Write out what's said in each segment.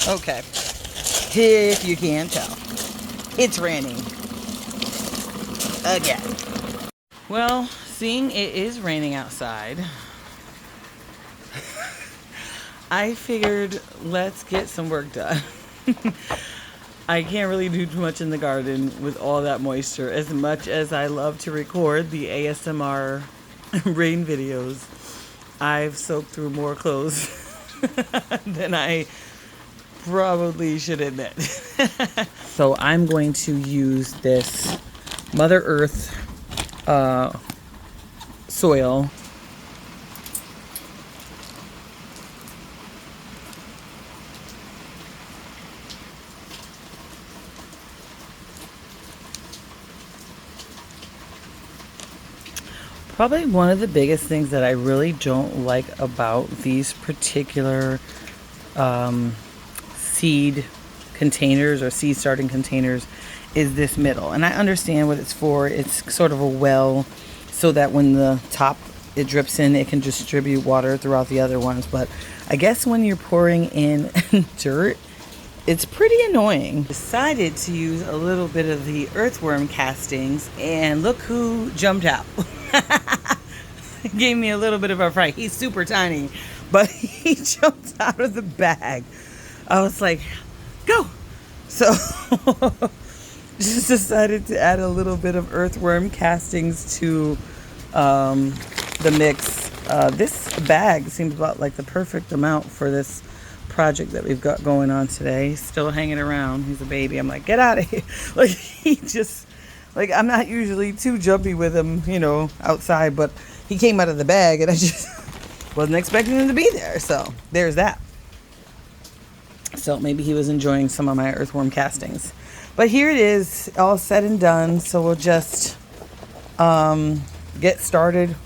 Okay. If you can't tell, it's raining again. Well, seeing it is raining outside, I figured let's get some work done. I can't really do too much in the garden with all that moisture. As much as I love to record the ASMR rain videos, I've soaked through more clothes than I probably should admit. So I'm going to use this Mother Earth soil. Probably one of the biggest things that I really don't like about these particular seed containers or seed starting containers is this middle. And I understand what it's for. It's sort of a well so that when the top it drips in, it can distribute water throughout the other ones. But I guess when you're pouring in dirt, it's pretty annoying. Decided to use a little bit of the earthworm castings, and look who jumped out. Gave me a little bit of a fright. He's super tiny, but he jumped out of the bag. I was like, go. So just decided to add a little bit of earthworm castings to the mix. This bag seems about like the perfect amount for this project that we've got going on today. He's still hanging around. He's a baby. I'm like, get out of here. Like, he just, like, I'm not usually too jumpy with him, you know, outside, but he came out of the bag and I just wasn't expecting him to be there. So there's that. So maybe he was enjoying some of my earthworm castings. But here it is, all said and done. So we'll just get started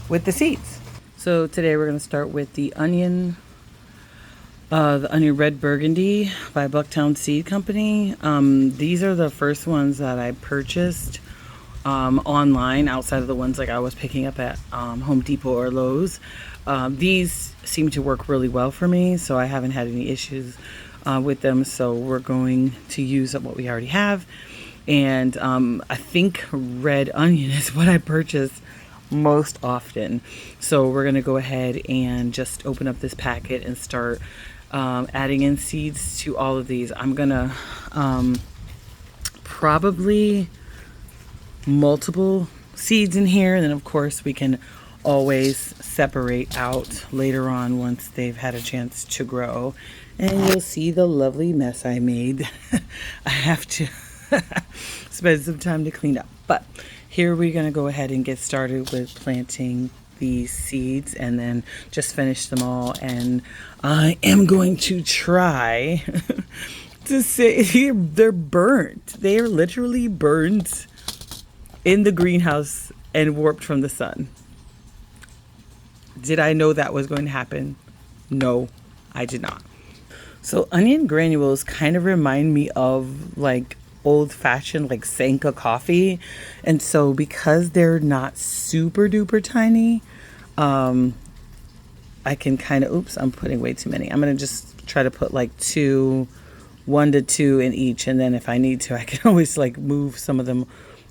with the seeds. So today we're going to start with the onion red burgundy by Bucktown Seed Company. These are the first ones that I purchased online, outside of the ones like I was picking up at Home Depot or Lowe's. These seem to work really well for me, so I haven't had any issues with them. So we're going to use up what we already have. And I think red onion is what I purchase most often. So we're going to go ahead and just open up this packet and start adding in seeds to all of these. I'm going to probably multiple seeds in here, and then of course we can always separate out later on once they've had a chance to grow, and you'll see the lovely mess I made. I have to spend some time to clean up, but here we're going to go ahead and get started with planting these seeds and then just finish them all. And I am going to try to say they're burnt. They are literally burnt in the greenhouse and warped from the sun. Did I know that was going to happen? No, I did not. So onion granules kind of remind me of like old-fashioned like Sanka coffee. And so because they're not super duper tiny, I can kind of, oops, I'm putting way too many. I'm going to just try to put like 1 to 2 in each. And then if I need to, I can always like move some of them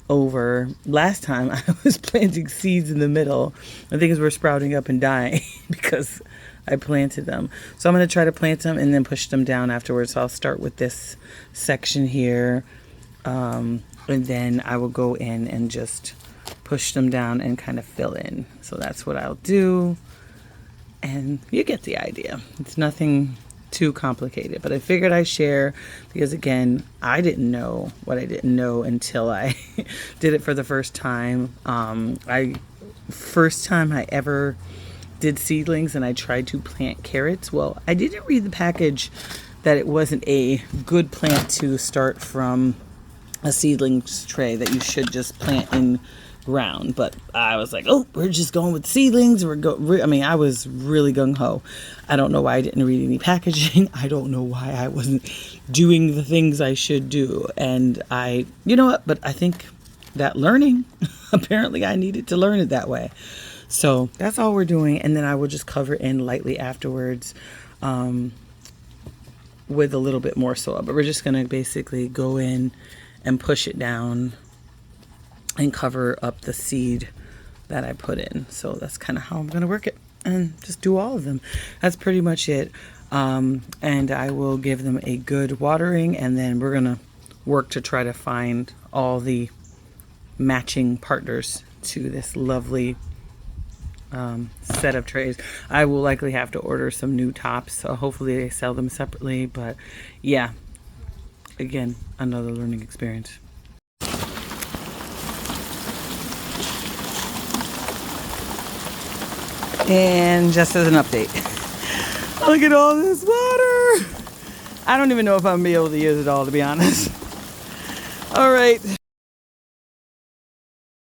over. Last time I was planting seeds in the middle and things were sprouting up and dying because I planted them. So I'm going to try to plant them and then push them down afterwards. So I'll start with this section here. And then I will go in and just push them down and kind of fill in. So that's what I'll do. And you get the idea. It's nothing too complicated, but I figured I'd share because again, I didn't know what I didn't know until I did it for the first time. First time I ever did seedlings and I tried to plant carrots. Well, I didn't read the package that it wasn't a good plant to start from a seedlings tray, that you should just plant in ground. But I was like, oh, we're just going with seedlings. I was really gung-ho. I don't know why I didn't read any packaging. I don't know why I wasn't doing the things I should do. And you know what, but I think that learning, apparently I needed to learn it that way. So that's all we're doing. And then I will just cover in lightly afterwards. with a little bit more soil, but we're just going to basically go in and push it down and cover up the seed that I put in. So that's kind of how I'm going to work it, and just do all of them. That's pretty much it. And I will give them a good watering, and then we're going to work to try to find all the matching partners to this lovely set of trays. I will likely have to order some new tops, so hopefully they sell them separately. But yeah, again, another learning experience. And just as an update, look at all this water. I don't even know if I'm gonna be able to use it all, to be honest. All right.